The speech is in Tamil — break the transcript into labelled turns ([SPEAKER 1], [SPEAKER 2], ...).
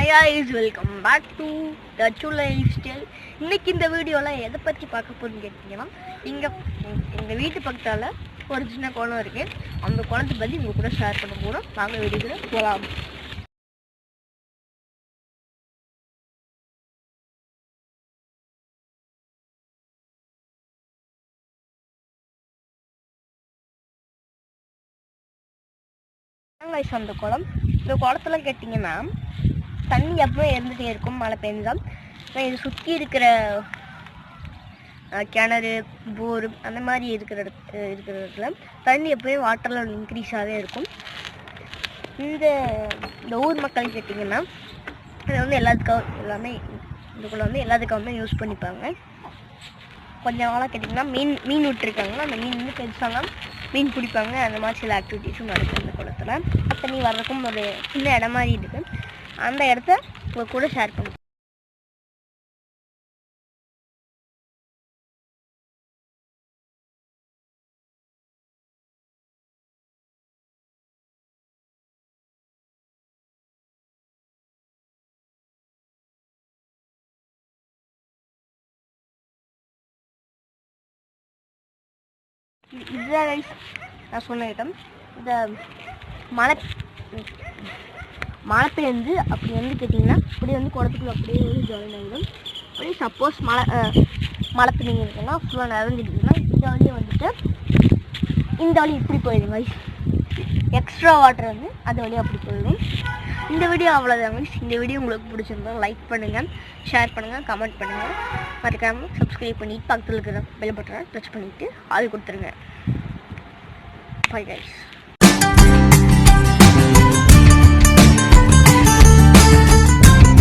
[SPEAKER 1] guys, welcome back to the True Lifestyle. இன்னைக்கு இந்த வீடியோல எதை பத்தி பார்க்க போறோம்னு கேட்டீங்கன்னா, எங்க வீட்டு பக்கத்தால ஒரு சின்ன குளம் இருக்கு. அந்த குளத்தை பத்தி உங்க கூட ஷேர் பண்ண போறோம். வாங்க வீடியோக்குள்ள போலாம். அந்த குளம், இந்த குளத்துல கேட்டிங்கன்னா தண்ணி எப்பவும் இருந்துகிட்டே இருக்கும் மழை பெஞ்சால். இது சுற்றி இருக்கிற கிணறு, போர் அந்த மாதிரி இருக்கிற இடத்துல தண்ணி எப்போயும் வாட்டர் லெவல் இன்க்ரீஸாகவே இருக்கும். இந்த ஊர் மக்கள் கேட்டிங்கன்னா இதை வந்து எல்லாமே இதுக்குள்ள வந்து எல்லாத்துக்காகவுமே யூஸ் பண்ணிப்பாங்க. கொஞ்சம் நாளாக கேட்டிங்கன்னா மீன் விட்டுருக்காங்கன்னா அந்த மீன் வந்து பெருசாக மீன் பிடிப்பாங்க. அந்த மாதிரி சில ஆக்டிவிட்டீஸும் நடக்கும் இந்த குளத்தில். தண்ணி வர்றதுக்கும் ஒரு சின்ன இடம் மாதிரி இருக்குது. அந்த இடத்த உங்க கூட ஷேர் பண்ணுவோம். இதுதான் நான் சொன்ன இடம். இந்த மழை பெய்ஞ்சு அப்படி வந்து கேட்டிங்கன்னா அப்படி வந்து குளத்துக்குள்ள அப்படியே ஜாயின் ஆகிடும். அப்படியே சப்போஸ் மழை பெய்யுங்க இருக்குன்னா ஃபுல்லாக நிறைஞ்சிட்டுன்னா இந்த வழியை வந்துட்டு இந்த வழி இப்படி போயிடுங்க. எக்ஸ்ட்ரா வாட்டர் வந்து அது வழியாக அப்படி போயிடும். இந்த வீடியோ அவ்வளோதாங்க. இந்த வீடியோ உங்களுக்கு பிடிச்சிருந்தா லைக் பண்ணுங்கள், ஷேர் பண்ணுங்கள், கமெண்ட் பண்ணுங்கள். மறக்காமல் சப்ஸ்கிரைப் பண்ணிட்டு பக்கத்தில் இருக்கிற பெல் பட்டனை டச் பண்ணிவிட்டு ஆள் கொடுத்துருங்க. Bye guys.